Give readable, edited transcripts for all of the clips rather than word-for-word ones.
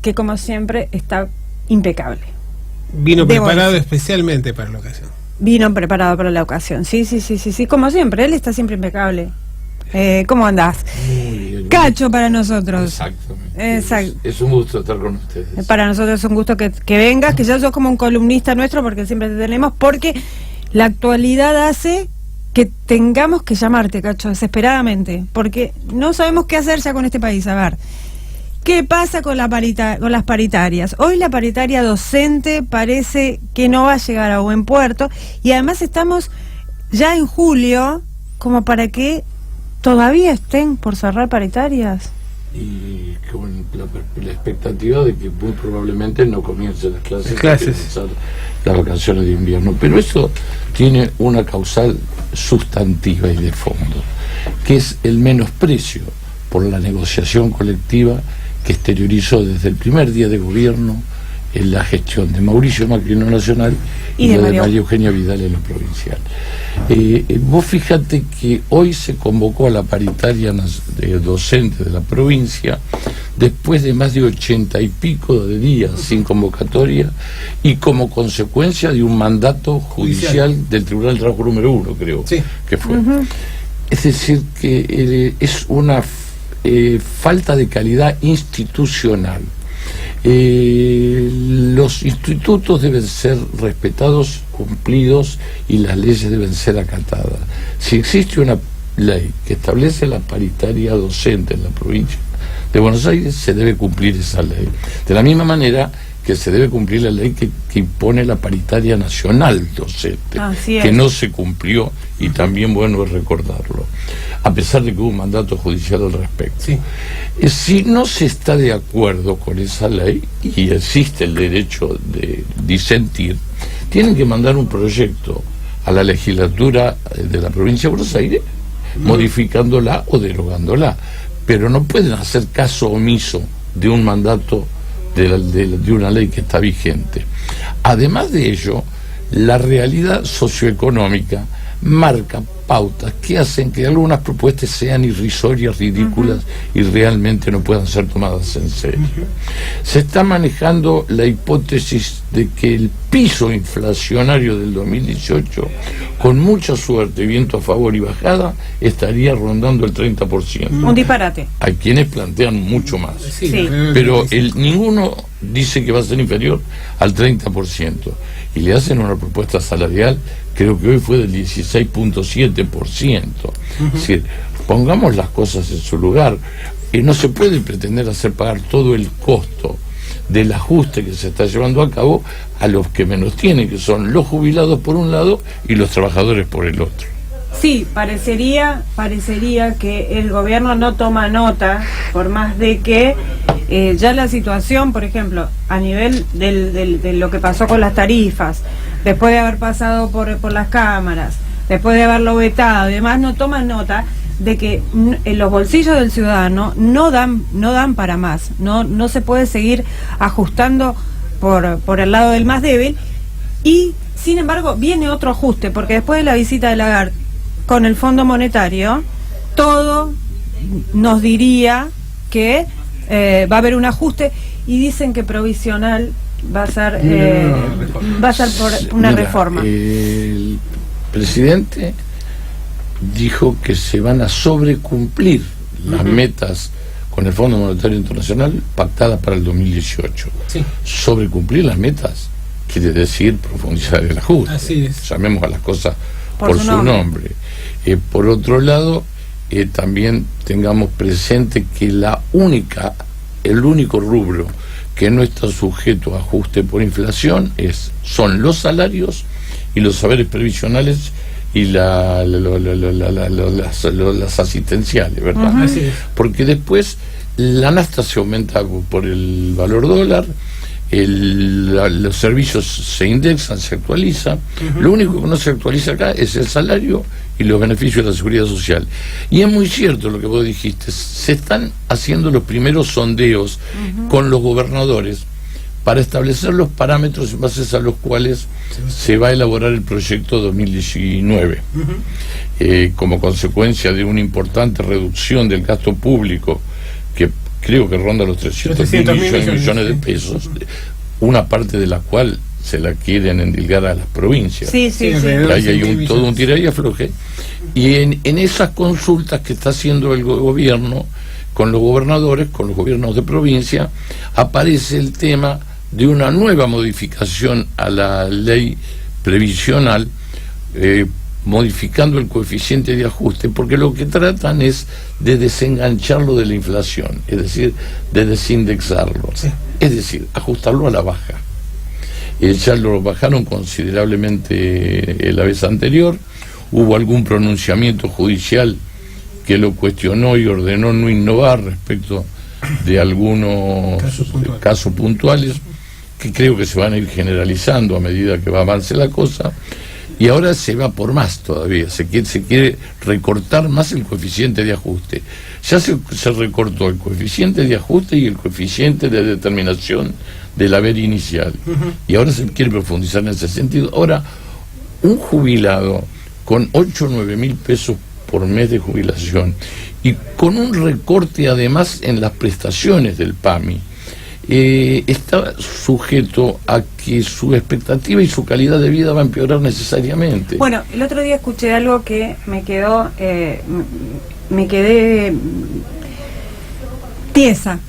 que como siempre está impecable. Vino preparado especialmente para la ocasión. Vino preparado para la ocasión, sí, como siempre, él está siempre impecable. ¿Cómo andás? Muy bien. Cacho para nosotros. Exactamente. Es un gusto estar con ustedes. Para nosotros es un gusto que vengas, que ya sos como un columnista nuestro, porque siempre te tenemos, porque la actualidad hace que tengamos que llamarte, Cacho, desesperadamente, porque no sabemos qué hacer ya con este país. A ver, ¿qué pasa con las paritarias? Hoy la paritaria docente parece que no va a llegar a buen puerto, y además estamos ya en julio, como para que todavía estén por cerrar paritarias. Y con la expectativa de que muy probablemente no comiencen las clases. Las vacaciones de invierno. Pero eso tiene una causal sustantiva y de fondo, que es el menosprecio por la negociación colectiva que exteriorizó desde el primer día de gobierno en la gestión de Mauricio Macri en lo nacional y de María Eugenia Vidal en lo provincial. Vos fíjate que hoy se convocó a la paritaria de docentes de la provincia después de más de 80 y pico de días sin convocatoria y como consecuencia de un mandato judicial del Tribunal del Trabajo número 1, creo que fue. Es decir, que es una falta de calidad institucional. Los institutos deben ser respetados, cumplidos, y las leyes deben ser acatadas. Si existe una ley que establece la paritaria docente en la provincia de Buenos Aires, se debe cumplir esa ley. De la misma manera que se debe cumplir la ley que impone la paritaria nacional docente, que no se cumplió, y también bueno es recordarlo, a pesar de que hubo un mandato judicial al respecto. Si no se está de acuerdo con esa ley, y existe el derecho de disentir, tienen que mandar un proyecto a la legislatura de la provincia de Buenos Aires, modificándola o derogándola, pero no pueden hacer caso omiso de un mandato de una ley que está vigente. Además de ello, la realidad socioeconómica marca pautas que hacen que algunas propuestas sean irrisorias, ridículas y realmente no puedan ser tomadas en serio. Se está manejando la hipótesis de que el piso inflacionario del 2018, con mucha suerte, viento a favor y bajada, estaría rondando el 30%. Un disparate. Hay quienes plantean mucho más, pero ninguno dice que va a ser inferior al 30%, y le hacen una propuesta salarial, creo que hoy fue del 16.7%. Es decir, pongamos las cosas en su lugar, y no se puede pretender hacer pagar todo el costo del ajuste que se está llevando a cabo a los que menos tienen, que son los jubilados por un lado y los trabajadores por el otro. Sí, parecería que el gobierno no toma nota, por más de que ya la situación, por ejemplo, a nivel de lo que pasó con las tarifas, después de haber pasado por las cámaras, después de haberlo vetado y demás, no toman nota de que en los bolsillos del ciudadano no dan para más, no se puede seguir ajustando por el lado del más débil, y sin embargo viene otro ajuste, porque después de la visita de Lagarde con el Fondo Monetario, todo nos diría que va a haber un ajuste, y dicen que provisional va a ser por una reforma. El presidente dijo que se van a sobrecumplir las metas con el Fondo Monetario Internacional pactadas para el 2018. Sobrecumplir las metas quiere decir profundizar el ajuste. Llamemos a las cosas por su nombre. Por otro lado, también tengamos presente que el único rubro que no está sujeto a ajuste por inflación son los salarios y los saberes previsionales y las asistenciales, ¿verdad? Porque después la nafta se aumenta por el valor dólar, los servicios se indexan, se actualizan. Lo único que no se actualiza acá es el salario y los beneficios de la seguridad social. Y es muy cierto lo que vos dijiste, se están haciendo los primeros sondeos con los gobernadores para establecer los parámetros en base a los cuales se va a elaborar el proyecto 2019, como consecuencia de una importante reducción del gasto público que creo que ronda los 300 millones de pesos, una parte de la cual se la quieren endilgar a las provincias. Sí. Ahí hay todo un tira y afloje. Y en esas consultas que está haciendo el gobierno con los gobernadores, con los gobiernos de provincia, aparece el tema de una nueva modificación a la ley previsional, modificando el coeficiente de ajuste, porque lo que tratan es de desengancharlo de la inflación, es decir, de desindexarlo, es decir, ajustarlo a la baja. Ya lo bajaron considerablemente la vez anterior, hubo algún pronunciamiento judicial que lo cuestionó y ordenó no innovar respecto de algunos casos puntuales, que creo que se van a ir generalizando a medida que va avance la cosa, y ahora se va por más todavía, se quiere recortar más el coeficiente de ajuste. Ya se recortó el coeficiente de ajuste y el coeficiente de determinación del haber inicial, y ahora se quiere profundizar en ese sentido. Ahora, un jubilado con 8 o 9 mil pesos por mes de jubilación y con un recorte además en las prestaciones del PAMI, está sujeto a que su expectativa y su calidad de vida va a empeorar necesariamente. Bueno, el otro día escuché algo que me quedé tiesa,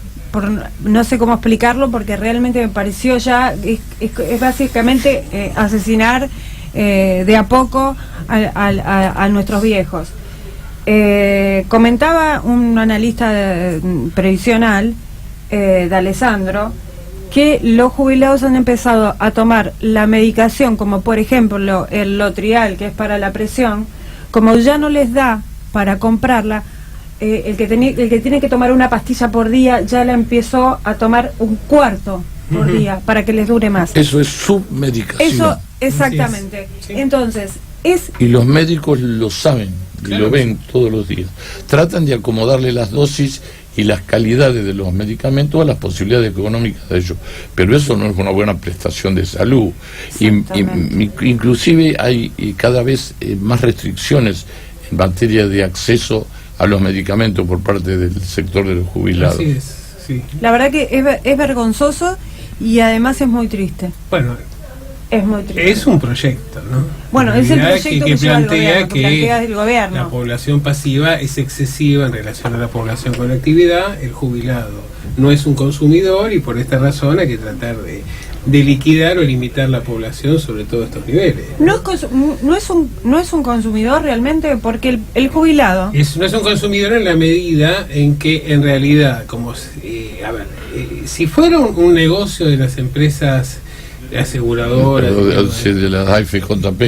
no sé cómo explicarlo, porque realmente me pareció ya, es básicamente asesinar de a poco a nuestros viejos. Comentaba un analista previsional, de Alessandro, que los jubilados han empezado a tomar la medicación, como por ejemplo el Lotrial, que es para la presión, como ya no les da para comprarla, el que tiene que tomar una pastilla por día ya la empezó a tomar un cuarto por día para que les dure más. Eso es submedicación. Eso, exactamente. Sí. Entonces, y los médicos lo saben, y lo ven todos los días. Tratan de acomodarle las dosis y las calidades de los medicamentos a las posibilidades económicas de ellos, pero eso no es una buena prestación de salud. Inclusive hay cada vez más restricciones en materia de acceso a los medicamentos por parte del sector de los jubilados. Así es, sí. La verdad que es vergonzoso y además es muy triste. Bueno, es muy triste. Es un proyecto, ¿no? Bueno, es el proyecto que plantea que el gobierno. La población pasiva es excesiva en relación a la población con actividad. El jubilado no es un consumidor y por esta razón hay que tratar de liquidar o limitar la población sobre todo estos niveles. No es un consumidor realmente, porque el jubilado no es un consumidor en la medida en que en realidad, como si fuera un negocio de las empresas aseguradoras de las AFJP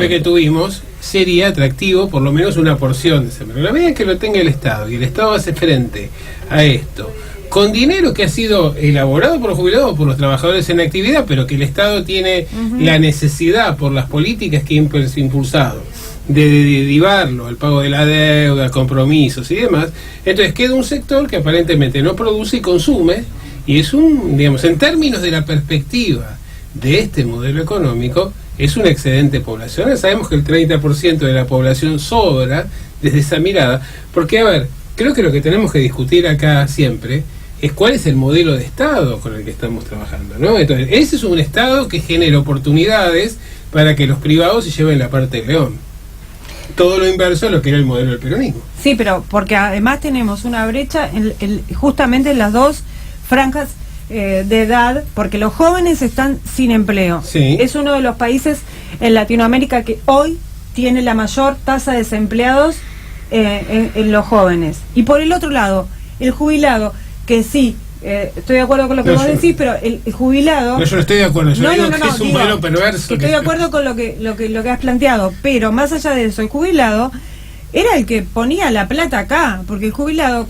que tuvimos, sería atractivo por lo menos una porción de ese mercado. La medida que lo tenga el Estado y el Estado hace frente a esto con dinero que ha sido elaborado por los jubilados o por los trabajadores en actividad, pero que el Estado tiene la necesidad por las políticas que ha impulsado de derivarlo al pago de la deuda, compromisos y demás, entonces queda un sector que aparentemente no produce y consume, y es en términos de la perspectiva de este modelo económico, es una excedente poblacional. Sabemos que el 30% de la población sobra desde esa mirada, porque, creo que lo que tenemos que discutir acá siempre es cuál es el modelo de Estado con el que estamos trabajando, ¿no? Entonces, ese es un Estado que genera oportunidades para que los privados se lleven la parte del león. Todo lo inverso a lo que era el modelo del peronismo. Sí, pero porque además tenemos una brecha justamente en las dos franjas de edad, porque los jóvenes están sin empleo. Sí. Es uno de los países en Latinoamérica que hoy tiene la mayor tasa de desempleados en los jóvenes. Y por el otro lado, el jubilado, que sí, estoy de acuerdo con lo que vos decís, pero el jubilado... No, yo no estoy de acuerdo, yo digo que es un modelo perverso. Estoy de acuerdo con lo que has planteado, pero más allá de eso, el jubilado era el que ponía la plata acá, porque el jubilado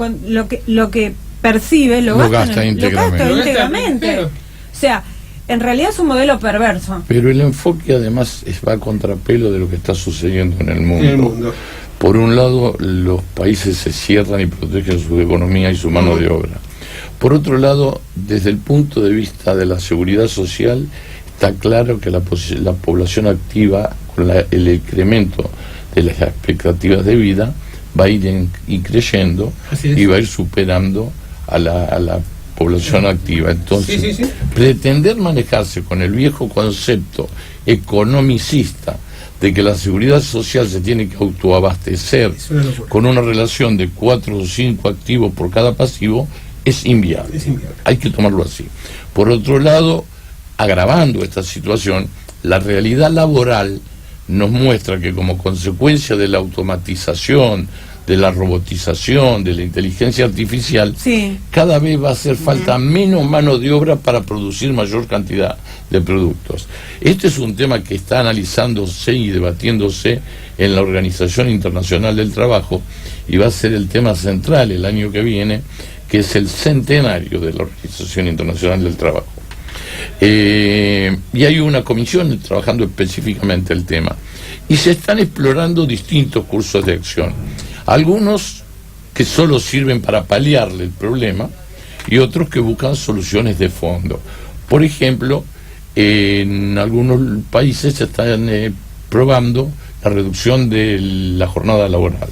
lo que percibe lo gasta íntegramente. Claro. O sea, en realidad es un modelo perverso. Pero el enfoque además va a contrapelo de lo que está sucediendo en el mundo. Por un lado, los países se cierran y protegen su economía y su mano de obra. Por otro lado, desde el punto de vista de la seguridad social, está claro que la población activa, con el incremento de las expectativas de vida, va a ir creciendo y va a ir superando a la población activa. Entonces, pretender manejarse con el viejo concepto economicista de que la seguridad social se tiene que autoabastecer con una relación de 4 o 5 activos por cada pasivo es inviable. Hay que tomarlo así. Por otro lado, agravando esta situación, la realidad laboral nos muestra que como consecuencia de la automatización, de la robotización, de la inteligencia artificial, cada vez va a hacer falta menos mano de obra para producir mayor cantidad de productos. Este es un tema que está analizándose y debatiéndose en la Organización Internacional del Trabajo y va a ser el tema central el año que viene, que es el centenario de la Organización Internacional del Trabajo. Y hay una comisión trabajando específicamente el tema. Y se están explorando distintos cursos de acción. Algunos que solo sirven para paliarle el problema y otros que buscan soluciones de fondo. Por ejemplo, en algunos países se están probando la reducción de la jornada laboral.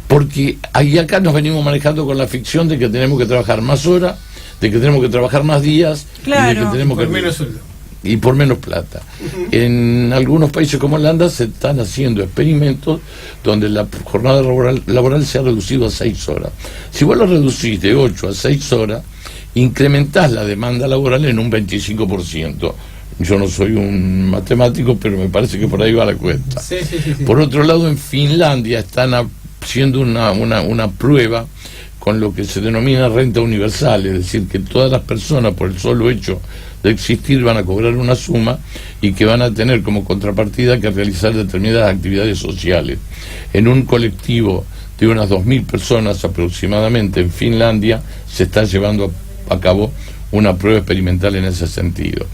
Porque acá nos venimos manejando con la ficción de que tenemos que trabajar más horas, de que tenemos que trabajar más días, y de que tenemos por menos sueldo. Y por menos plata. En algunos países como Holanda se están haciendo experimentos donde la jornada laboral se ha reducido a 6 horas. Si vos lo reducís de 8 a 6 horas, incrementás la demanda laboral en un 25%. Yo no soy un matemático, pero me parece que por ahí va la cuenta. Por otro lado, en Finlandia están haciendo una prueba con lo que se denomina renta universal, es decir, que todas las personas, por el solo hecho de existir, van a cobrar una suma y que van a tener como contrapartida que realizar determinadas actividades sociales. En un colectivo de unas 2.000 personas aproximadamente en Finlandia se está llevando a cabo una prueba experimental en ese sentido.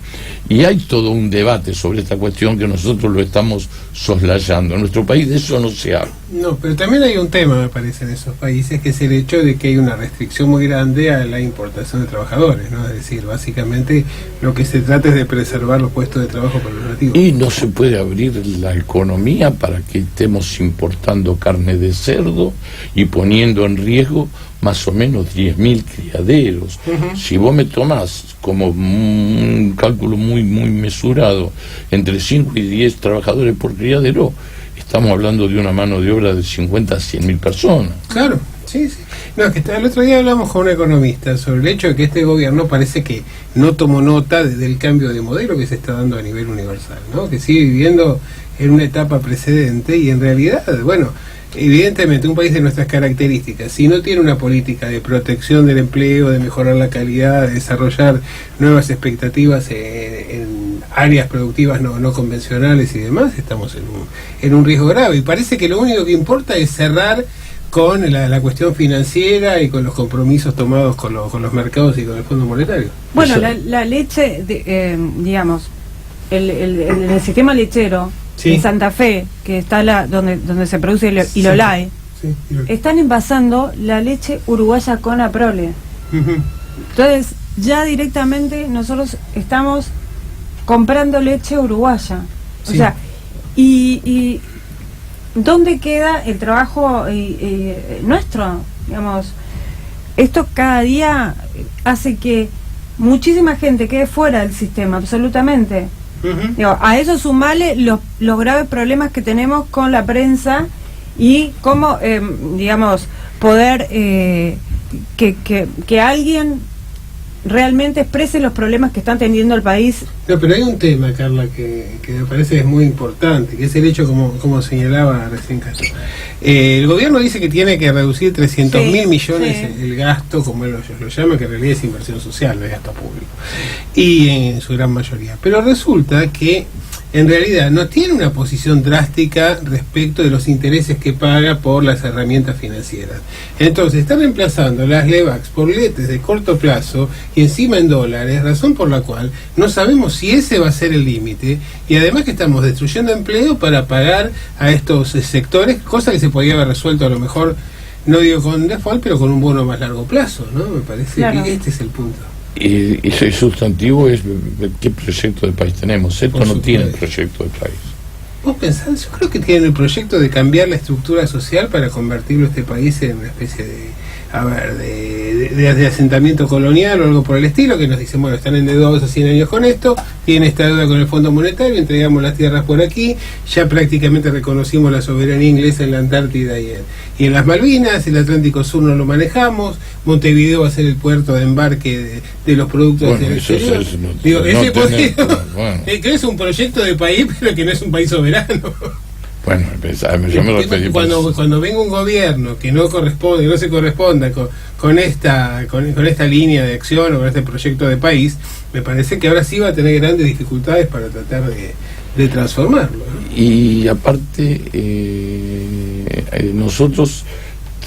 Y hay todo un debate sobre esta cuestión que nosotros lo estamos soslayando. En nuestro país de eso no se habla. No, pero también hay un tema, me parece, en esos países, que es el hecho de que hay una restricción muy grande a la importación de trabajadores, ¿no? Es decir, básicamente lo que se trata es de preservar los puestos de trabajo para los nativos. Y no se puede abrir la economía para que estemos importando carne de cerdo y poniendo en riesgo más o menos 10.000 criaderos. Si vos me tomás como un cálculo muy mesurado, entre 5 y 10 trabajadores por criadero, estamos hablando de una mano de obra de 50 a 100.000 personas. Claro, sí. No, es que el otro día hablamos con un economista sobre el hecho de que este gobierno parece que no tomó nota del cambio de modelo que se está dando a nivel universal, ¿no? Que sigue viviendo en una etapa precedente y en realidad, bueno, evidentemente un país de nuestras características, si no tiene una política de protección del empleo, de mejorar la calidad, de desarrollar nuevas expectativas en áreas productivas no convencionales y demás, estamos en un riesgo grave. Y parece que lo único que importa es cerrar con la cuestión financiera y con los compromisos tomados con los mercados y con el Fondo Monetario. Bueno, la leche, digamos, el sistema lechero en Santa Fe, que está donde se produce el Ilolai, están envasando la leche uruguaya con Aprole. Entonces, ya directamente nosotros estamos comprando leche uruguaya. O sea, y ¿dónde queda el trabajo nuestro? Digamos, esto cada día hace que muchísima gente quede fuera del sistema, absolutamente. Digo, a eso sumarle los graves problemas que tenemos con la prensa y cómo, digamos, poder que alguien realmente exprese los problemas que están teniendo el país. No, pero hay un tema, Carla, que me parece que es muy importante, que es el hecho, como señalaba recién Castro. El gobierno dice que tiene que reducir 300.000 millones el gasto, como ellos lo llaman, que en realidad es inversión social, no es gasto público, y en su gran mayoría. Pero resulta que en realidad no tiene una posición drástica respecto de los intereses que paga por las herramientas financieras. Entonces está reemplazando las LEVAX por letes de corto plazo y encima en dólares, razón por la cual no sabemos si ese va a ser el límite, y además que estamos destruyendo empleo para pagar a estos sectores, cosa que se podría haber resuelto a lo mejor, no digo con default, pero con un bono más largo plazo, ¿no? Me parece que este es el punto. Y ese sustantivo es qué proyecto de país tenemos. Esto no tiene proyecto de país. ¿Vos pensás? Yo creo que tienen el proyecto de cambiar la estructura social para convertirlo este país en una especie de de asentamiento colonial o algo por el estilo, que nos dicen, bueno, están endeudados a 100 años con esto, tienen esta deuda con el Fondo Monetario, entregamos las tierras por aquí, ya prácticamente reconocimos la soberanía inglesa en la Antártida y en las Malvinas, el Atlántico Sur no lo manejamos, Montevideo va a ser el puerto de embarque de los productos del exterior. Que es un proyecto de país, pero que no es un país soberano. Bueno, yo me referí cuando venga un gobierno que no se corresponda con esta línea de acción o con este proyecto de país, me parece que ahora sí va a tener grandes dificultades para tratar de transformarlo, ¿no? Y aparte, nosotros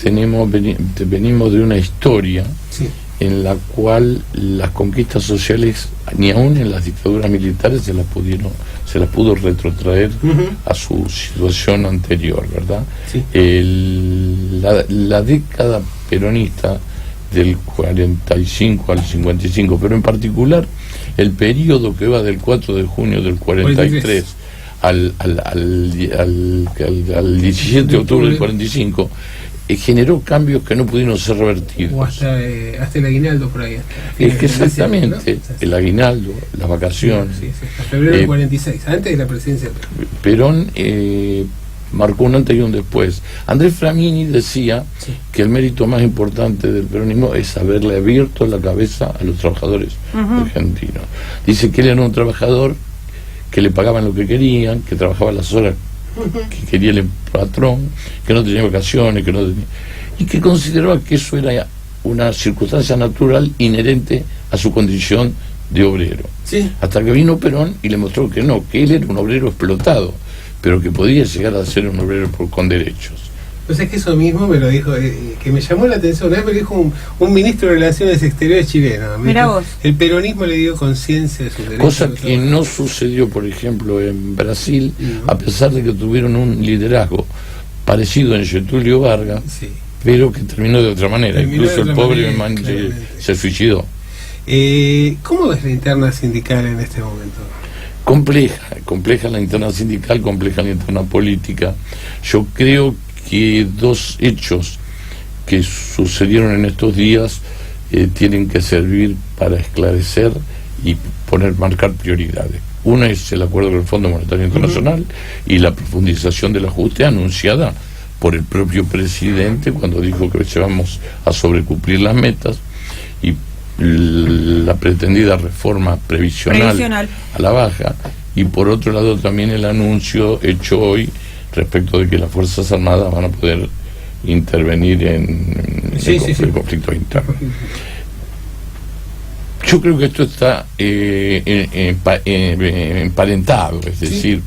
venimos de una historia, sí, en la cual las conquistas sociales, ni aún en las dictaduras militares se las pudo retrotraer a su situación anterior, ¿verdad? Sí. La década peronista del 45 al 55, pero en particular el periodo que va del 4 de junio del 43 al 17 de octubre del 45, generó cambios que no pudieron ser revertidos. O hasta el aguinaldo por ahí. Es que exactamente, ¿no? El aguinaldo, las vacaciones. Sí, hasta febrero del 46, antes de la presidencia de Perón. Marcó un antes y un después. Andrés Framini decía, sí, que el mérito más importante del peronismo es haberle abierto la cabeza a los trabajadores argentinos. Dice que él era un trabajador que le pagaban lo que querían, que trabajaba las horas que quería el patrón, que no tenía vacaciones, y que consideraba que eso era una circunstancia natural inherente a su condición de obrero. Sí. Hasta que vino Perón y le mostró que no, que él era un obrero explotado, pero que podía llegar a ser un obrero con derechos. Pues es que eso mismo me lo dijo, que me llamó la atención, una vez me lo dijo un ministro de Relaciones Exteriores chileno. Mira vos. El peronismo le dio conciencia de sus derechos. Cosa que no sucedió, por ejemplo, en Brasil, a pesar de que tuvieron un liderazgo parecido en Getúlio Vargas, sí, pero que terminó de otra manera. Incluso el pobre se suicidó. ¿Cómo ves la interna sindical en este momento? Compleja la interna sindical, compleja la interna política. Yo creo que dos hechos que sucedieron en estos días tienen que servir para esclarecer y marcar prioridades. Una es el acuerdo con el Fondo Monetario Internacional y la profundización del ajuste anunciada por el propio presidente cuando dijo que vamos a sobrecumplir las metas, y la pretendida reforma previsional a la baja, y por otro lado también el anuncio hecho hoy respecto de que las Fuerzas Armadas van a poder intervenir en el conflicto interno. Yo creo que esto está emparentado, es decir,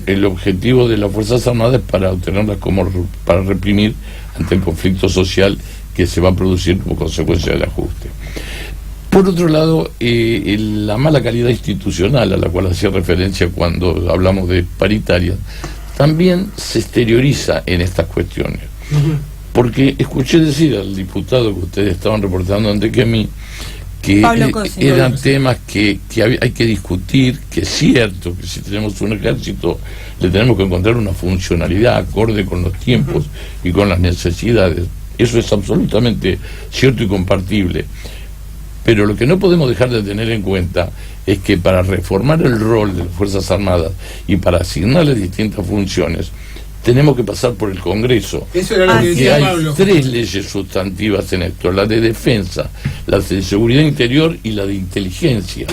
el objetivo de las Fuerzas Armadas para obtenerlas para reprimir ante el conflicto social que se va a producir como consecuencia del ajuste. Por otro lado, la mala calidad institucional a la cual hacía referencia cuando hablamos de paritaria también se exterioriza en estas cuestiones. Porque escuché decir al diputado que ustedes estaban reportando antes que a mí que eran temas que hay que discutir, que es cierto que si tenemos un ejército le tenemos que encontrar una funcionalidad acorde con los tiempos y con las necesidades. Eso es absolutamente cierto y compartible. Pero lo que no podemos dejar de tener en cuenta es que para reformar el rol de las Fuerzas Armadas y para asignarles distintas funciones, tenemos que pasar por el Congreso. Eso era lo que decía Pablo. Hay tres leyes sustantivas en esto: la de defensa, la de seguridad interior y la de inteligencia.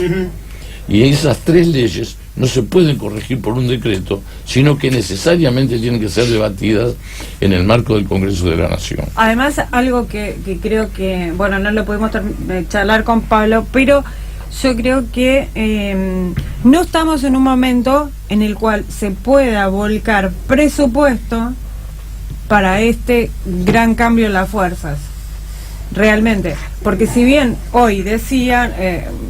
Y esas tres leyes no se pueden corregir por un decreto, sino que necesariamente tienen que ser debatidas en el marco del Congreso de la Nación. Además, algo que creo que, bueno, no lo pudimos charlar con Pablo, pero yo creo que no estamos en un momento en el cual se pueda volcar presupuesto para este gran cambio en las fuerzas. Realmente, porque si bien hoy decían,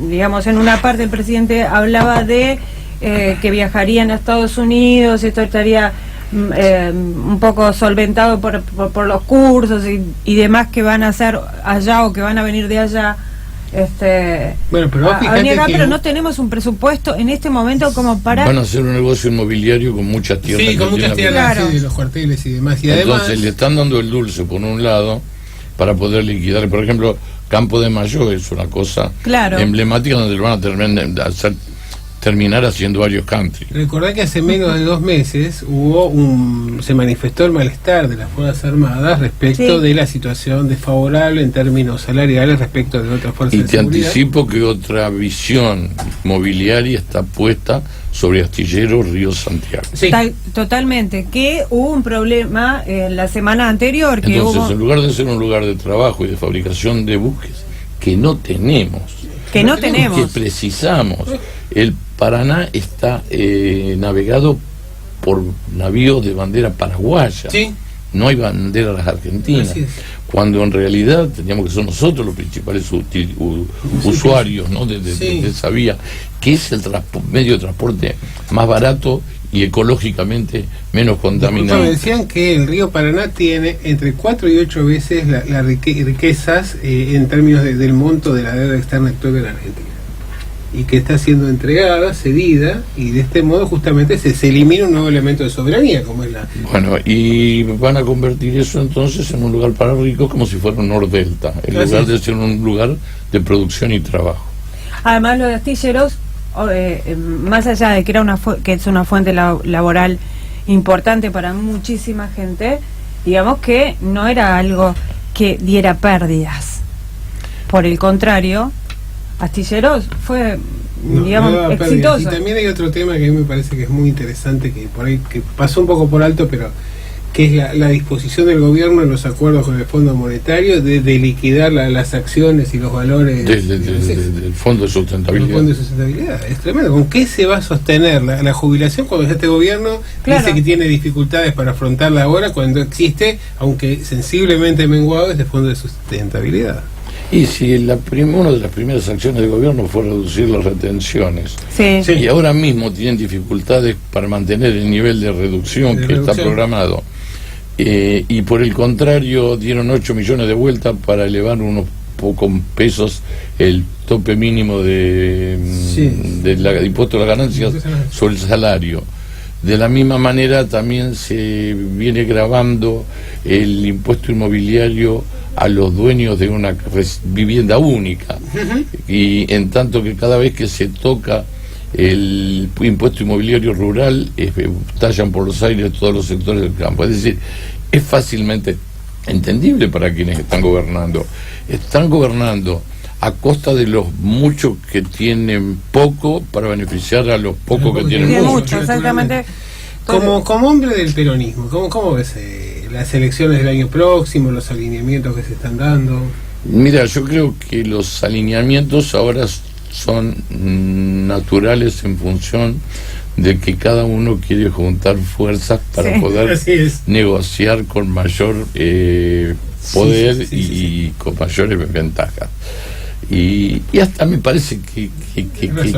digamos, en una parte el presidente hablaba de que viajarían a Estados Unidos, esto estaría un poco solventado por los cursos y demás que van a hacer allá o que van a venir de allá, bueno, pero pero no tenemos un presupuesto en este momento como para... Van a hacer un negocio inmobiliario con muchas tierras. Sí, con muchas tierras, claro, de los cuarteles y demás. Y entonces le están dando el dulce por un lado para poder liquidar. Por ejemplo, Campo de Mayo es una cosa emblemática donde lo van a terminar haciendo varios country. Recordá que hace menos de 2 meses se manifestó el malestar de las Fuerzas Armadas respecto de la situación desfavorable en términos salariales respecto de otras fuerzas de seguridad. Y te anticipo que otra visión mobiliaria está puesta sobre Astillero Río Santiago. Sí. Totalmente, que hubo un problema la semana anterior. Que entonces, en lugar de ser un lugar de trabajo y de fabricación de buques, que no tenemos, que precisamos, el Paraná está navegado por navíos de bandera paraguaya. Sí. No hay banderas argentinas, cuando en realidad teníamos que ser nosotros los principales usuarios, ¿no? de esa vía, que es el medio de transporte más barato y ecológicamente menos contaminante. Decían que el río Paraná tiene entre 4 y 8 veces las riquezas en términos del monto de la deuda externa actual de la Argentina, y que está siendo entregada, cedida, y de este modo justamente se elimina un nuevo elemento de soberanía, como es la... Bueno, y van a convertir eso entonces en un lugar para ricos, como si fuera un Nordelta, en lugar de ser un lugar de producción y trabajo. Además, los astilleros, más allá de que que es una fuente laboral importante para muchísima gente, digamos que no era algo que diera pérdidas. Por el contrario, Astilleros fue, digamos, exitoso. Y también hay otro tema que a mí me parece que es muy interesante, que por ahí que pasó un poco por alto, pero que es la disposición del gobierno en los acuerdos con el Fondo Monetario de liquidar las acciones y los valores del Fondo de Sustentabilidad. El Fondo de Sustentabilidad es tremendo. ¿Con qué se va a sostener la jubilación cuando este gobierno dice que tiene dificultades para afrontarla ahora, cuando existe, aunque sensiblemente menguado, este Fondo de Sustentabilidad? Y si una de las primeras acciones del gobierno fue reducir las retenciones, y ahora mismo tienen dificultades para mantener el nivel de reducción está programado, y por el contrario dieron 8 millones de vueltas para elevar unos pocos pesos el tope mínimo de impuesto a las ganancias sobre el salario. De la misma manera también se viene gravando el impuesto inmobiliario a los dueños de una vivienda única, y en tanto que cada vez que se toca el impuesto inmobiliario rural tallan por los aires todos los sectores del campo. Es decir, es fácilmente entendible para quienes están gobernando a costa de los muchos que tienen poco para beneficiar a los pocos que tienen mucho. Exactamente. Como hombre del peronismo, ¿cómo ves las elecciones del año próximo, los alineamientos que se están dando? Mira, yo creo que los alineamientos ahora son naturales en función de que cada uno quiere juntar fuerzas para poder negociar con mayor poder y con mayores ventajas. Y hasta me parece que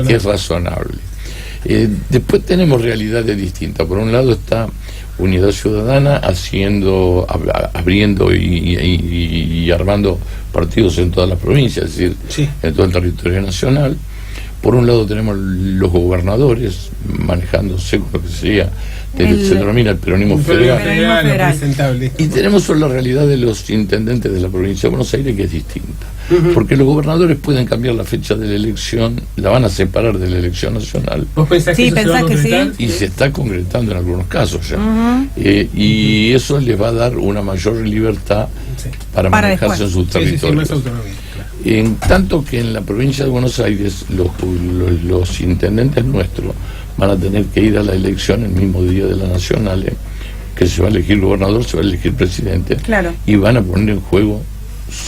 es razonable. Después tenemos realidades distintas. Por un lado está Unidad Ciudadana abriendo y armando partidos en todas las provincias, es decir, en todo el territorio nacional. Por un lado tenemos los gobernadores manejándose con lo que se denomina el peronismo federal. Y tenemos la realidad de los intendentes de la provincia de Buenos Aires, que es distinta. Porque los gobernadores pueden cambiar la fecha de la elección, la van a separar de la elección nacional. ¿Vos pensás que eso se va a concretar? Y se está concretando en algunos casos ya. Y eso les va a dar una mayor libertad para manejarse en sus territorios. Más autonomía, claro. En tanto que en la provincia de Buenos Aires los intendentes nuestros van a tener que ir a la elección el mismo día de la nacional, que se va a elegir gobernador, se va a elegir presidente, y van a poner en juego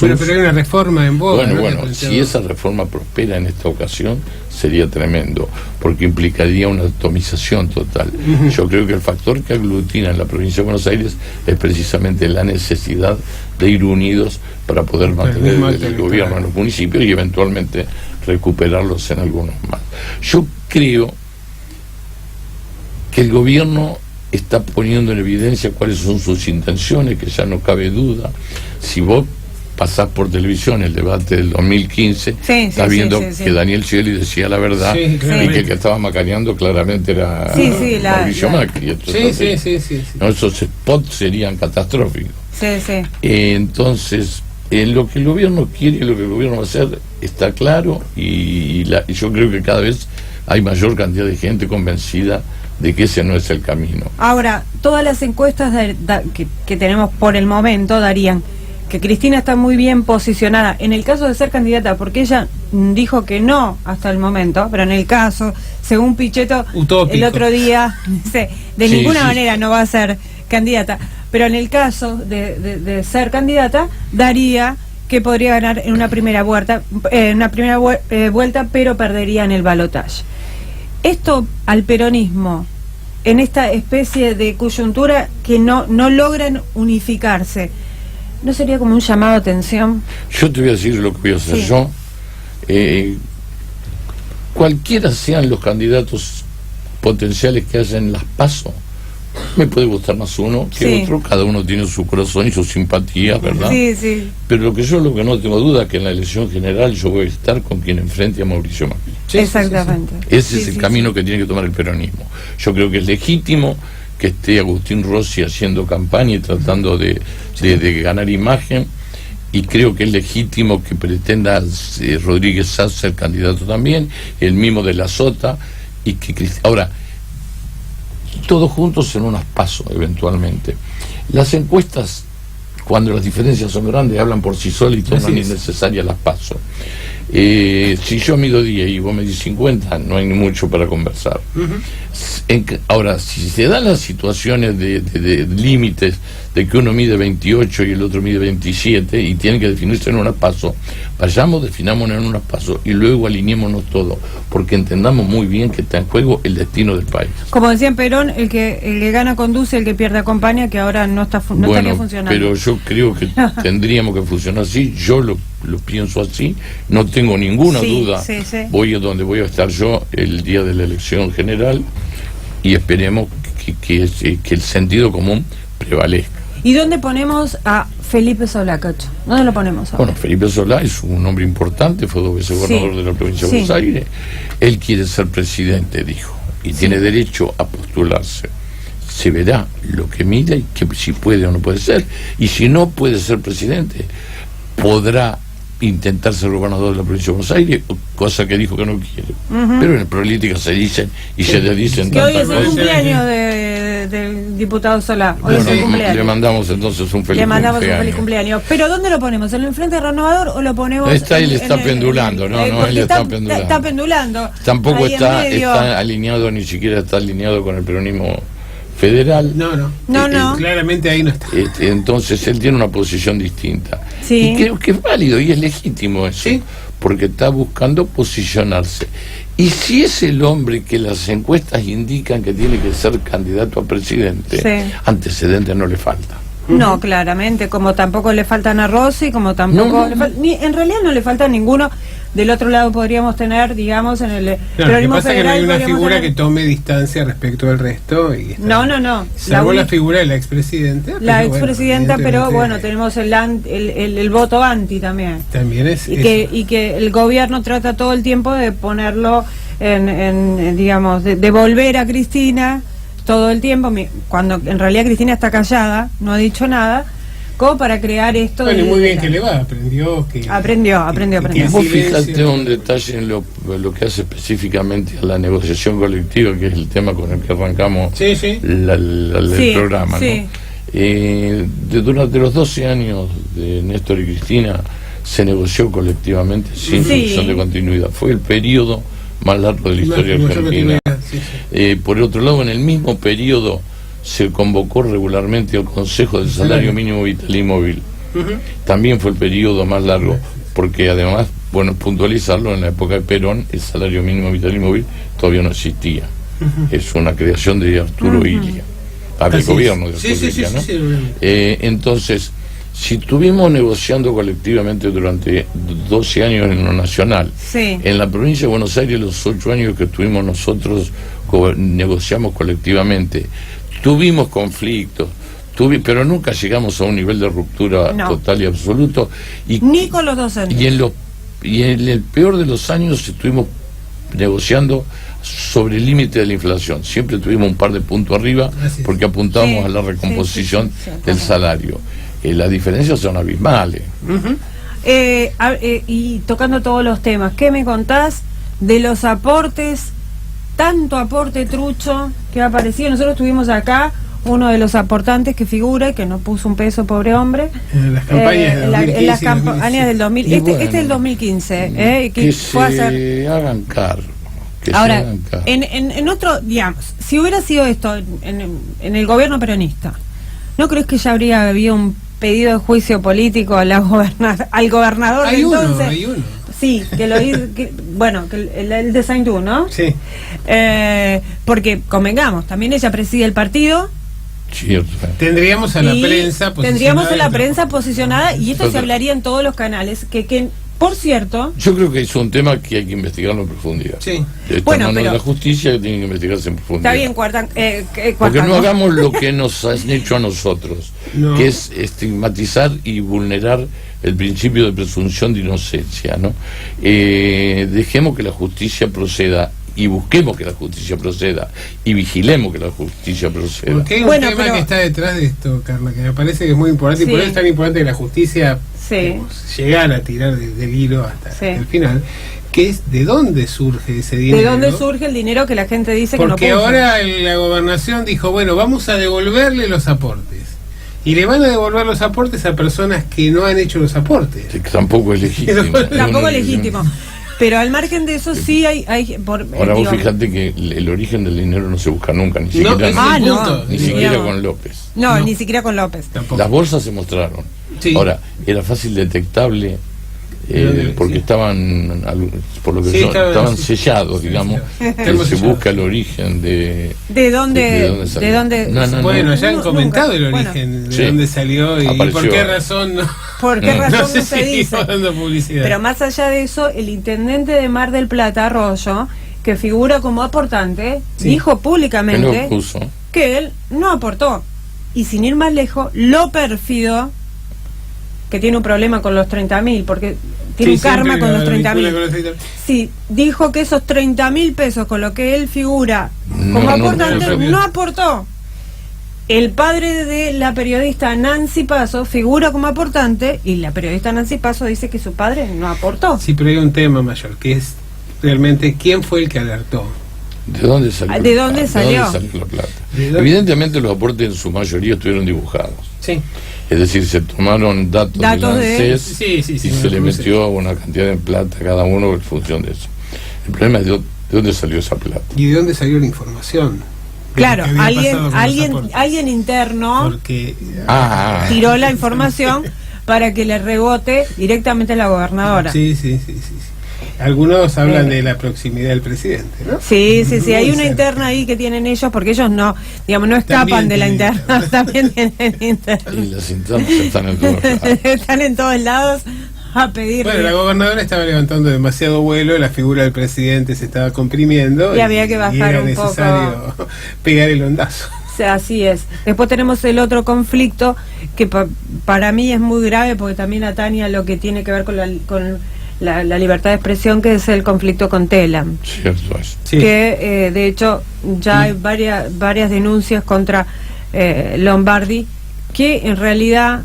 pero hay una reforma en boga. Bueno, si esa reforma prospera en esta ocasión sería tremendo, porque implicaría una atomización total. Yo creo que el factor que aglutina en la provincia de Buenos Aires es precisamente la necesidad de ir unidos para poder mantener el gobierno en los municipios y eventualmente recuperarlos en algunos más. Yo creo que el gobierno está poniendo en evidencia cuáles son sus intenciones, que ya no cabe duda. Si vos pasás por televisión el debate del 2015, estás viendo que Daniel Scioli decía la verdad, y que el que estaba macaneando claramente era Mauricio Macri. Sí. No, esos spots serían catastróficos. Entonces, lo que el gobierno quiere y lo que el gobierno va a hacer está claro, y yo creo que cada vez hay mayor cantidad de gente convencida de que ese no es el camino. Ahora, todas las encuestas que tenemos por el momento darían que Cristina está muy bien posicionada en el caso de ser candidata, porque ella dijo que no hasta el momento, pero en el caso, según Pichetto, utópico, el otro día, de ninguna manera no va a ser candidata, pero en el caso de ser candidata, daría que podría ganar en una primera vuelta, pero perdería en el balotaje. Esto al peronismo, en esta especie de coyuntura que no logran unificarse, ¿no sería como un llamado a atención? Yo te voy a decir lo que voy a hacer yo. Cualquiera sean los candidatos potenciales que haya en las PASO, me puede gustar más uno que otro, cada uno tiene su corazón y su simpatía, ¿verdad? Sí. Pero lo que no tengo duda es que en la elección general yo voy a estar con quien enfrente a Mauricio Macri. Exactamente. Ese es el camino que tiene que tomar el peronismo. Yo creo que es legítimo que esté Agustín Rossi haciendo campaña y tratando de ganar imagen, y creo que es legítimo que pretenda Rodríguez Sá ser candidato también, el mismo de la Sota, y que ahora todos juntos en unas PASO eventualmente. Las encuestas, cuando las diferencias son grandes, hablan por sí solas y toman innecesarias las PASO. Si yo mido 10 y vos me dis 50, no hay ni mucho para conversar. Ahora, si se dan las situaciones de límites, de que uno mide 28 y el otro mide 27 y tienen que definirse en una PASO, definámonos en una PASO y luego alineémonos todo, porque entendamos muy bien que está en juego el destino del país. Como decía en Perón, el que gana conduce, el que pierde acompaña, que ahora no estaría funcionando. Pero yo creo que tendríamos que funcionar así. Yo lo pienso así, no tengo ninguna duda. Voy a donde voy a estar yo el día de la elección general, y esperemos que el sentido común prevalezca. ¿Y dónde ponemos a Felipe Solá, Cacho? ¿Dónde lo ponemos ahora? Bueno, Felipe Solá es un hombre importante, fue 2 veces gobernador de la provincia de Buenos Aires. Él quiere ser presidente, dijo, y tiene derecho a postularse. Se verá lo que mira y que si puede o no puede ser. Y si no puede ser presidente, podrá intentar ser gobernador de la provincia de Buenos Aires, cosa que dijo que no quiere. Pero en política se dicen y se desdicen que tantas hoy es el cumpleaños del diputado Solá. Hoy bueno, es el cumpleaños. Le mandamos entonces un feliz cumpleaños. ¿Pero dónde lo ponemos? ¿En el Frente Renovador o lo ponemos? Él está pendulando, él está pendulando. Está pendulando. Tampoco está alineado, ni siquiera está alineado con el peronismo federal. No. Claramente ahí no está. Entonces él tiene una posición distinta. Sí. Y creo que es válido y es legítimo eso, porque está buscando posicionarse. Y si es el hombre que las encuestas indican que tiene que ser candidato a presidente, antecedentes no le faltan. No, claramente, como tampoco le faltan a Rossi, como tampoco en realidad no le falta ninguno. Del otro lado podríamos tener, digamos, en el peronismo pasa federal, que no hay una figura que tome distancia respecto del resto. Y no. Salvo la figura de la expresidenta. La expresidenta, pero bueno, tenemos el voto anti también. También es. Y que el gobierno trata todo el tiempo de ponerlo en digamos, de volver a Cristina todo el tiempo, cuando en realidad Cristina está callada, no ha dicho nada, como para crear esto. Bueno, muy bien que le va, aprendió. Vos fijate un detalle en lo que hace específicamente a la negociación colectiva, que es el tema con el que arrancamos el programa, ¿no? Durante los 12 años de Néstor y Cristina se negoció colectivamente sin solución de continuidad. Fue el periodo más largo de la historia argentina. Por otro lado, en el mismo periodo se convocó regularmente al Consejo del Salario Mínimo Vital y Móvil. También fue el periodo más largo, porque además, bueno, puntualizarlo, en la época de Perón el Salario Mínimo Vital y Móvil todavía no existía. Es una creación de Arturo Illia, del gobierno de Arturo Illia, ¿no? Entonces, si estuvimos negociando colectivamente durante 12 años en lo nacional, en la provincia de Buenos Aires, los 8 años que estuvimos nosotros negociamos colectivamente, tuvimos conflictos, pero nunca llegamos a un nivel de ruptura total y absoluto. Ni con los docentes. Y en el peor de los años estuvimos negociando sobre el límite de la inflación. Siempre tuvimos un par de puntos arriba porque apuntábamos a la recomposición del salario. las diferencias son abismales. Y tocando todos los temas, ¿qué me contás de los aportes, tanto aporte trucho que ha aparecido? Nosotros tuvimos acá uno de los aportantes que figura y que no puso un peso, pobre hombre, en las campañas del 2015, en las campañas del 2000, este es el 2015, que fue a ser... hagan cargo. Ahora, en otro, digamos, si hubiera sido esto en el gobierno peronista, ¿no crees que ya habría habido un pedido de juicio político a al gobernador de entonces? Hay uno. Sí, que lo hizo, bueno, que el de Saint-Dú, ¿no? Sí. Porque, convengamos, también ella preside el partido. Cierto. Tendríamos a la prensa posicionada. Tendríamos a la prensa posicionada y esto se hablaría en todos los canales, que por cierto... Yo creo que es un tema que hay que investigarlo en profundidad. Sí. Está en manos de la justicia, que tiene que investigarse en profundidad. Está bien, porque no hagamos lo que nos han hecho a nosotros, no. Que es estigmatizar y vulnerar el principio de presunción de inocencia, ¿no? Dejemos que la justicia proceda y busquemos que la justicia proceda y vigilemos que la justicia proceda. Porque hay un tema que está detrás de esto, Carla, que me parece que es muy importante, y por eso es tan importante que la justicia llegara a tirar del hilo hasta el final, que es de dónde surge ese dinero. ¿De dónde surge el dinero que la gente dice que no puso? Porque ahora la gobernación dijo, bueno, vamos a devolverle los aportes. Y le van a devolver los aportes a personas que no han hecho los aportes. Que tampoco es legítimo. Tampoco es legítimo. Pero al margen de eso sí hay ahora vos fíjate que el origen del dinero no se busca nunca, ni siquiera, ni siquiera con López. No, ni siquiera con López. Tampoco. Las bolsas se mostraron. Sí. Ahora, era fácil detectable porque estaban, por lo que estaban sellados, digamos. Se busca el origen de dónde salió. Bueno, ya han comentado el origen de dónde salió y por qué razón no. ¿Por qué razón no se dice? Dando publicidad. Pero más allá de eso, el intendente de Mar del Plata, Arroyo, que figura como aportante, dijo públicamente que él no aportó. Y sin ir más lejos, lo pérfido, que tiene un problema con los 30.000, porque tiene un karma con los 30.000. Sí, dijo que esos 30.000 pesos con lo que él figura como aportante no aportó. El padre de la periodista Nancy Paso figura como aportante y la periodista Nancy Paso dice que su padre no aportó. Sí, pero hay un tema mayor, que es realmente quién fue el que alertó. ¿De dónde salió? ¿De dónde salió la plata? Evidentemente los aportes en su mayoría estuvieron dibujados. Sí. Es decir, se tomaron datos del ANSES y se le metió una cantidad de plata a cada uno en función de eso. El problema es de dónde salió esa plata. ¿Y de dónde salió la información? Claro, alguien interno tiró la información para que le rebote directamente a la gobernadora. Sí. Algunos hablan de la proximidad del presidente, ¿no? Sí, hay una interna ahí que tienen ellos, porque ellos no escapan de la interna, también tienen interna. Y las internas están en todos lados. Están en todos lados a pedir. Bueno, la gobernadora estaba levantando demasiado vuelo, la figura del presidente se estaba comprimiendo y había que bajar un poco. Era necesario pegar el ondazo. Así es. Después tenemos el otro conflicto que para mí es muy grave, porque también atañe a lo que tiene que ver con la libertad de expresión, que es el conflicto con Telam. Cierto es. Que de hecho ya hay varias denuncias contra Lombardi, que en realidad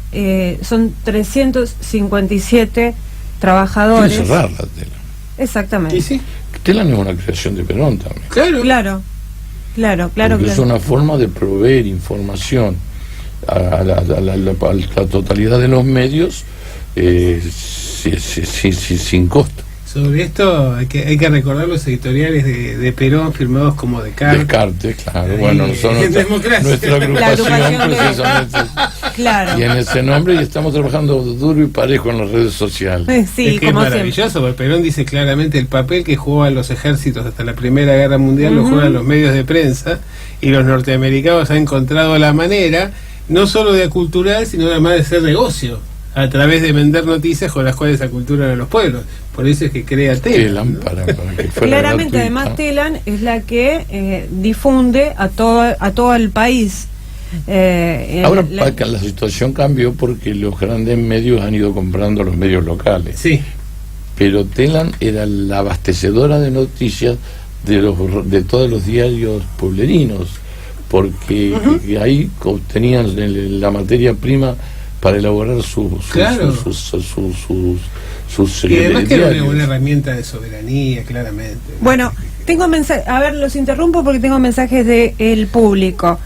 son 357 trabajadores. Quiere cerrar la Telam. Exactamente. ¿Y sí? Telam es una creación de Perón también. Claro. Es una forma de proveer información a la totalidad de los medios sin costo. Sobre esto hay que recordar los editoriales de Perón firmados como Descartes, claro. Bueno, son nuestra agrupación precisamente. Claro. Tiene ese nombre y estamos trabajando duro y parejo en las redes sociales. Sí, es maravilloso, porque Perón dice claramente el papel que jugaban los ejércitos hasta la Primera Guerra Mundial lo juegan los medios de prensa, y los norteamericanos han encontrado la manera no solo de aculturar, sino además de hacer negocio a través de vender noticias con las cuales aculturan a los pueblos. Por eso es que crea Telam, para que fuera claramente gratuita. Además Telam es la que difunde a todo el país. Ahora la situación cambió porque los grandes medios han ido comprando los medios locales. Sí. Pero Telam era la abastecedora de noticias de todos los diarios pueblerinos, porque ahí obtenían la materia prima para elaborar sus y además que era una herramienta de soberanía, claramente. Bueno, tengo mensajes, a ver, los interrumpo porque tengo mensajes del público.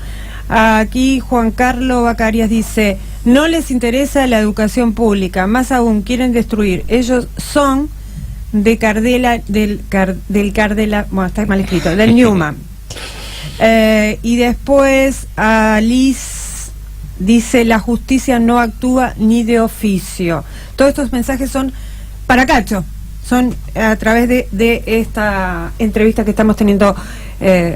Aquí Juan Carlos Bacarias dice: no les interesa la educación pública, más aún quieren destruir. Ellos son de Cardela, del Cardela, bueno, está mal escrito, del Newman. Y después Alice dice: la justicia no actúa ni de oficio. Todos estos mensajes son para Cacho, son a través de esta entrevista que estamos teniendo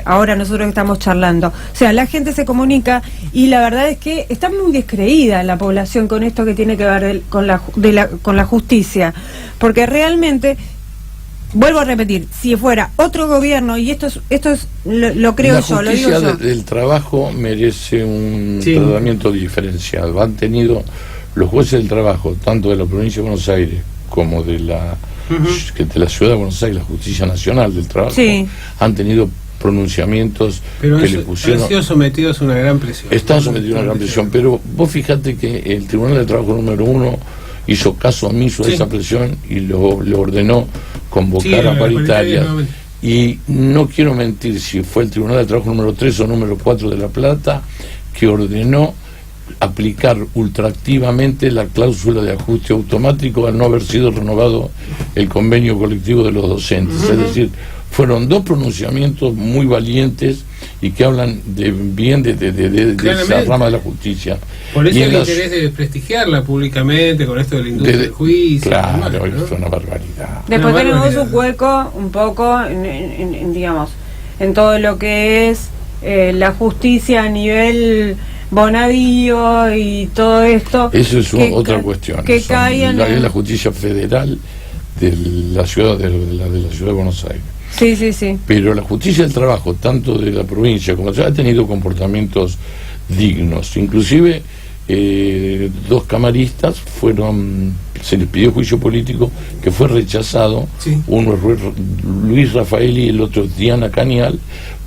ahora nosotros que estamos charlando. O sea, la gente se comunica y la verdad es que está muy descreída la población con esto que tiene que ver con la justicia, porque realmente, vuelvo a repetir, si fuera otro gobierno, y esto es lo creo yo, lo digo yo. La justicia del trabajo merece un tratamiento diferenciado. Han tenido los jueces del trabajo, tanto de la provincia de Buenos Aires como de la ciudad de Buenos Aires, la Justicia Nacional del Trabajo, han tenido pronunciamientos que le pusieron. Han sido sometidos a una gran presión. Están sometidos a una gran presión, pero vos fíjate que el Tribunal del Trabajo número 1 hizo caso omiso de esa presión y le ordenó convocar a paritarias. Y no quiero mentir si fue el Tribunal del Trabajo número 3 o número 4 de La Plata que ordenó aplicar ultraactivamente la cláusula de ajuste automático al no haber sido renovado el convenio colectivo de los docentes. Es decir, fueron dos pronunciamientos muy valientes y que hablan bien de esa rama de la justicia. Por eso el interés de desprestigiarla públicamente con esto de la industria del juicio. Claro, ¿no? Es una barbaridad. Después tenemos un hueco un poco digamos, en todo lo que es la justicia a nivel Bonadío y todo esto. Eso es otra cuestión. Que cae en la justicia federal de la ciudad de la ciudad de Buenos Aires. Sí. Pero la justicia del trabajo, tanto de la provincia como de la ciudad, ha tenido comportamientos dignos. Inclusive dos camaristas se les pidió juicio político que fue rechazado. Uno es Luis Rafaeli y el otro es Diana Canial,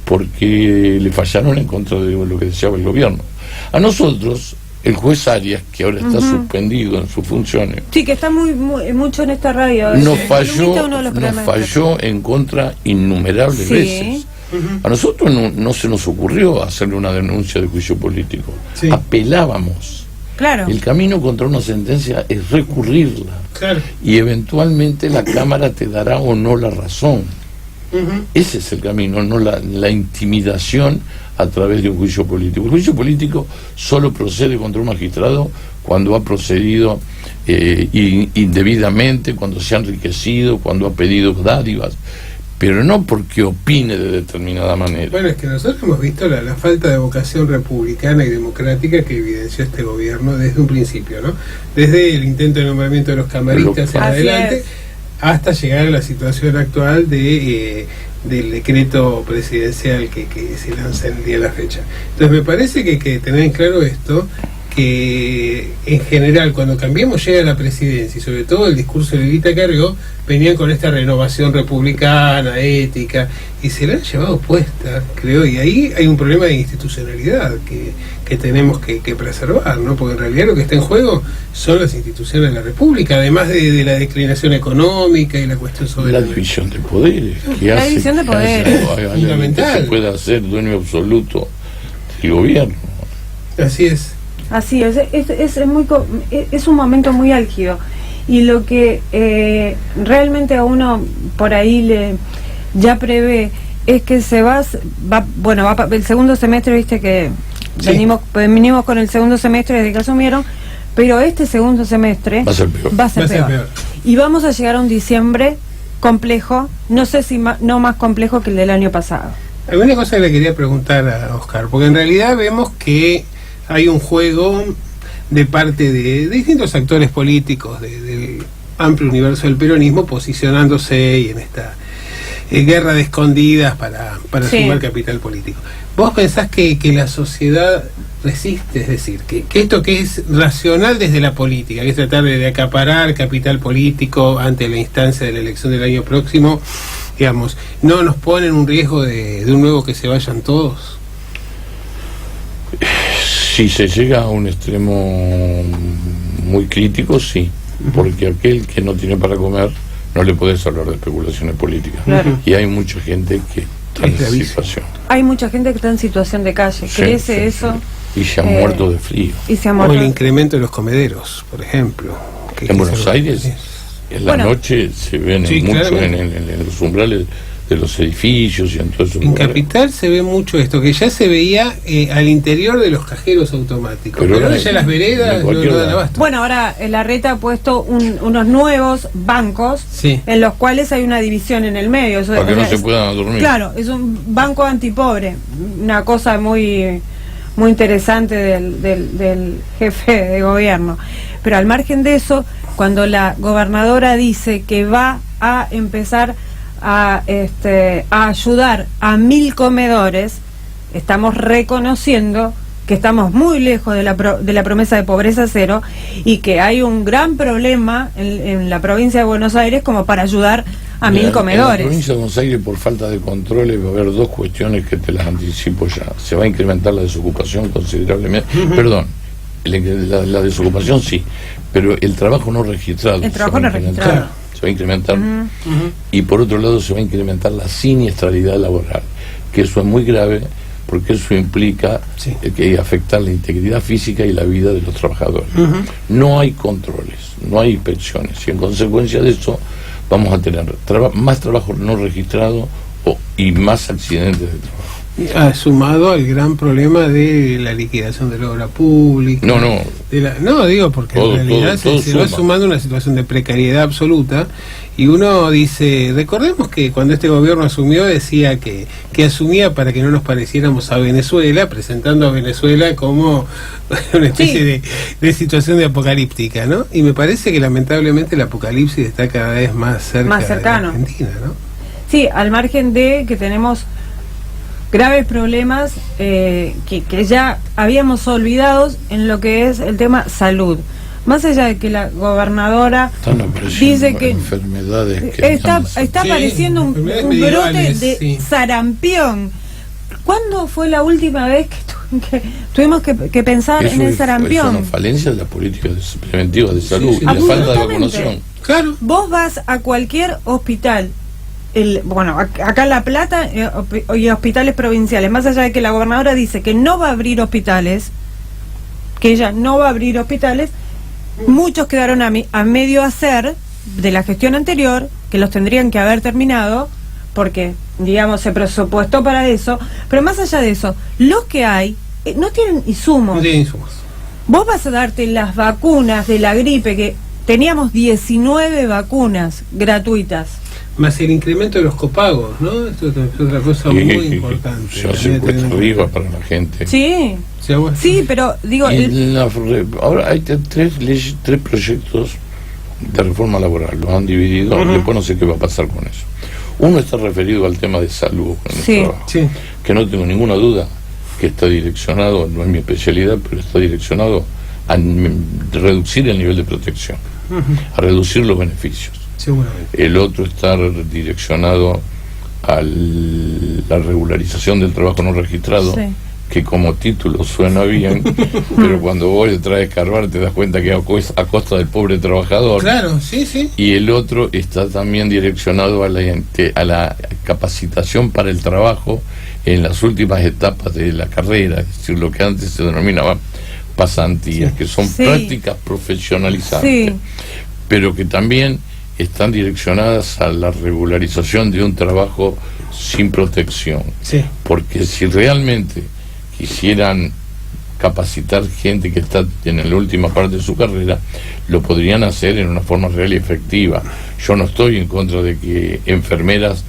porque le fallaron en contra de lo que deseaba el gobierno. A nosotros, el juez Arias, que ahora está suspendido en sus funciones, que está mucho en esta radio, nos falló en contra innumerables veces. A nosotros no se nos ocurrió hacerle una denuncia de juicio político. Apelábamos. Claro. El camino contra una sentencia es recurrirla. Y eventualmente la Cámara te dará o no la razón. Ese es el camino, no la intimidación a través de un juicio político. El juicio político solo procede contra un magistrado cuando ha procedido indebidamente, cuando se ha enriquecido, cuando ha pedido dádivas, pero no porque opine de determinada manera. Bueno, es que nosotros hemos visto la falta de vocación republicana y democrática que evidenció este gobierno desde un principio, ¿no? Desde el intento de nombramiento de los camaristas en adelante, hasta llegar a la situación actual del decreto presidencial que se lanza el día de la fecha. Entonces me parece que hay que tener en claro esto, que en general cuando Cambiemos llega a la presidencia, y sobre todo el discurso de Lilita Carrió, venían con esta renovación republicana, ética, y se la han llevado puesta, creo, y ahí hay un problema de institucionalidad que tenemos que preservar, ¿no? Porque en realidad lo que está en juego son las instituciones de la República, además de la declinación económica y la cuestión sobre la división de poderes, que la división de poderes fundamental, se pueda hacer dueño absoluto del gobierno. Así es. Así es un momento muy álgido, y lo que realmente a uno por ahí ya prevé es que va el segundo semestre, viste que venimos con el segundo semestre desde que asumieron, pero este segundo semestre va a ser peor. Y vamos a llegar a un diciembre complejo, no sé si no más complejo que el del año pasado. Alguna cosa que le quería preguntar a Oscar, porque en realidad vemos que hay un juego de parte de distintos actores políticos del amplio universo del peronismo posicionándose y en esta guerra de escondidas para sumar capital político. ¿Vos pensás que la sociedad resiste? Es decir, que esto que es racional desde la política, que es tratar de acaparar capital político ante la instancia de la elección del año próximo, digamos, ¿no nos pone en un riesgo de un nuevo que se vayan todos? Si se llega a un extremo muy crítico, sí, porque aquel que no tiene para comer no le puedes hablar de especulaciones políticas. Claro. Y hay mucha gente que está en esa situación. Hay mucha gente que está en situación de calle. Sí, Crece sí, eso. sí. Y se han muerto de frío. Y se ha O muerto. el incremento de los comederos, por ejemplo. En Buenos Aires, en la noche se ven Sí, mucho claramente. en los umbrales de los edificios y en todo eso. En Capital se ve mucho esto, que ya se veía al interior de los cajeros automáticos. Pero ahora ya las veredas no dan abasto. Bueno, ahora Larreta ha puesto unos nuevos bancos Sí. en los cuales hay una división en el medio. Eso para que no es- se puedan dormir. Claro, es un banco antipobre, una cosa muy muy interesante del jefe de gobierno. Pero al margen de eso, cuando la gobernadora dice que va a empezar a ayudar a 1000 comedores, estamos reconociendo que estamos muy lejos de la promesa de pobreza cero y que hay un gran problema en la provincia de Buenos Aires como para ayudar a 1000 En la comedores. provincia de Buenos Aires, por falta de controles, va a haber dos cuestiones que te las anticipo ya. Se va a incrementar la desocupación considerablemente. Perdón, la desocupación sí, pero el trabajo no registrado. El trabajo no registrado. Se va a incrementar. Y por otro lado se va a incrementar la siniestralidad laboral, que eso es muy grave porque eso implica Sí. que afectar la integridad física y la vida de los trabajadores. No hay controles, no hay inspecciones y en consecuencia de eso vamos a tener más trabajo no registrado y más accidentes de trabajo. Ha sumado al gran problema de la liquidación de la obra pública. No, digo porque Todo, en realidad todo se va suma. sumando una situación de precariedad absoluta y uno dice, recordemos que cuando este gobierno asumió decía que asumía para que no nos pareciéramos a Venezuela, presentando a Venezuela como una especie de situación de apocalíptica, ¿no? Y me parece que lamentablemente el apocalipsis está cada vez más cerca de cercano. la Argentina, ¿no? Sí, al margen de que tenemos graves problemas que ya habíamos olvidado en lo que es el tema salud. Más allá de que la gobernadora Están apareciendo dice que enfermedades que está no Sí, apareciendo un enfermedades brote medievales, de sí. sarampión. ¿Cuándo fue la última vez que tuvimos que pensar en el es sarampión? una falencia de la política preventiva de salud sí. y la falta de Absolutamente. vacunación. Claro. Vos vas a cualquier hospital, acá en La Plata y hospitales provinciales, más allá de que la gobernadora dice que no va a abrir hospitales, que ella no va a abrir hospitales, muchos quedaron a medio hacer de la gestión anterior, que los tendrían que haber terminado, porque, digamos, se presupuestó para eso, pero más allá de eso, los que hay no tienen insumos. No tiene insumos. Vos vas a darte las vacunas de la gripe, que teníamos 19 vacunas gratuitas. Más el incremento de los copagos, ¿no? Esto es otra cosa muy importante. Se hace cuesta arriba para la gente. Sí, sí, pero digo... Y ahora hay tres proyectos de reforma laboral, los han dividido, después no sé qué va a pasar con eso. Uno está referido al tema de salud en el trabajo, que no tengo ninguna duda que está direccionado, no es mi especialidad, pero está direccionado a reducir el nivel de protección, a reducir los beneficios. Seguramente. El otro está direccionado a la regularización del trabajo no registrado, que como título suena bien, pero cuando vos le traes escarbar te das cuenta que a costa del pobre trabajador. Claro, sí. Y el otro está también direccionado a la capacitación para el trabajo en las últimas etapas de la carrera, es decir, lo que antes se denominaba pasantías, que son prácticas profesionalizantes, pero que también están direccionadas a la regularización de un trabajo sin protección. Porque si realmente quisieran capacitar gente que está en la última parte de su carrera, lo podrían hacer en una forma real y efectiva. Yo no estoy en contra de que enfermeras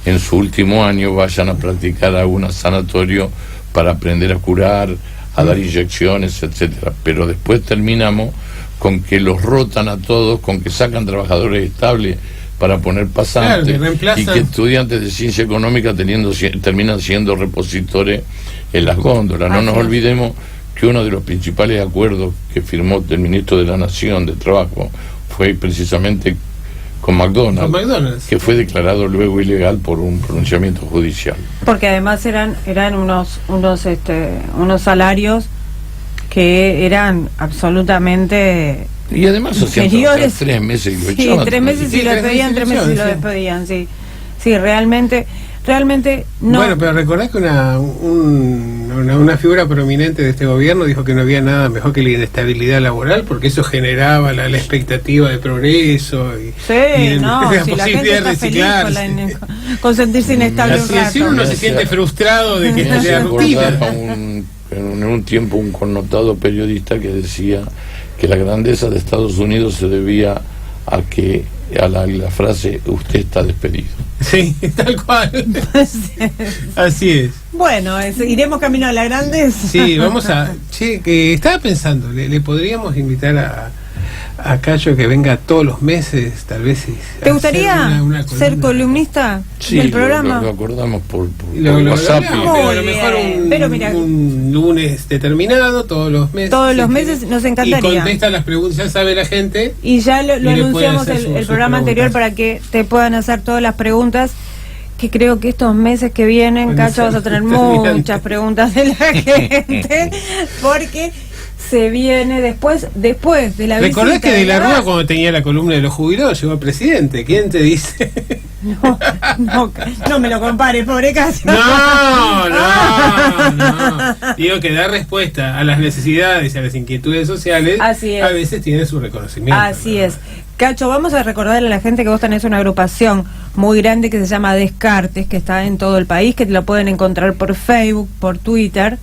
en su último año vayan a practicar algún sanatorio para aprender a curar, a dar inyecciones, etcétera, pero después terminamos con que los rotan a todos, con que sacan trabajadores estables para poner pasantes, y que estudiantes de ciencia económica terminan siendo repositores en las góndolas. No nos olvidemos que uno de los principales acuerdos que firmó el ministro de la Nación de Trabajo fue precisamente con McDonald's, que fue declarado luego ilegal por un pronunciamiento judicial. Porque además eran unos salarios que eran absolutamente Y además hacían trabajar 3 meses y lo sí, echaban. 3 meses y lo despedían, 3 meses y lo despedían, sí. Sí, realmente no. Bueno, pero recordás que una figura prominente de este gobierno dijo que no había nada mejor que la inestabilidad laboral, porque eso generaba la expectativa de progreso y no, la si la gente posibilidad de está feliz reciclarse. con sentirse inestable un Así es, si rato. uno se siente frustrado de que Me hace sea rutina. acordar en un tiempo un connotado periodista que decía que la grandeza de Estados Unidos se debía a la frase "usted está despedido". Sí, tal cual. Así es. Bueno, iremos camino a la grandeza. Sí, vamos a... Che, que estaba pensando, le podríamos invitar a Cacho que venga todos los meses, tal vez. ¿Te gustaría ser columnista del programa? Lo acordamos por Lo WhatsApp. pero a lo mejor un lunes determinado, todos los meses. Todos los meses nos encantaría. Y contesta las preguntas, ya sabe la gente. Y ya lo le anunciamos puede hacer el sus programa anterior preguntas. para que te puedan hacer todas las preguntas. Que creo que estos meses que vienen, Pueden Cacho, ser vas a tener determinantes. muchas preguntas de la gente, porque se viene después de la visita. ¿Recordás que de la Rúa, Rúa, cuando tenía la columna de los jubilados, llegó a presidente? ¿Quién te dice? No me lo compares, pobre Cacho. No. Digo que da respuesta a las necesidades y a las inquietudes sociales. Así es. A veces tiene su reconocimiento. Así es. Cacho, vamos a recordarle a la gente que vos tenés una agrupación muy grande que se llama Descartes, que está en todo el país, que te lo pueden encontrar por Facebook, por Twitter.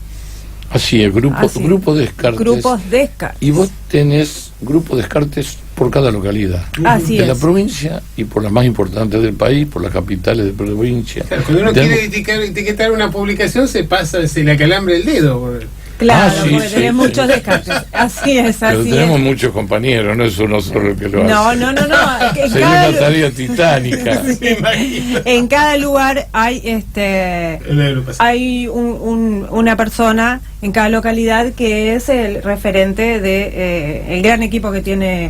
Así es, grupo Descartes. Grupos Descartes. Y vos tenés grupo Descartes por cada localidad. Así de es. la provincia y por las más importantes del país, por las capitales de provincia. Claro, cuando uno quiere etiquetar una publicación, se le acalambre el dedo. Claro, sí, porque sí. tenés muchos Descartes. Así es, Pero así tenemos es. muchos compañeros, no es uno solo el que lo No. hace. En Sería cada una tarea titánica. En cada lugar hay hay una persona en cada localidad que es el referente de el gran equipo que tiene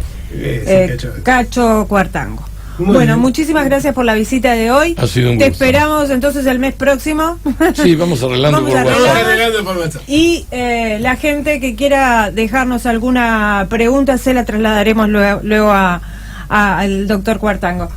Cacho Cuartango. Bueno, muchísimas gracias por la visita de hoy. Ha sido un Te gusto. esperamos entonces el mes próximo. Sí, vamos arreglando por WhatsApp. Y la gente que quiera dejarnos alguna pregunta se la trasladaremos luego al doctor Cuartango.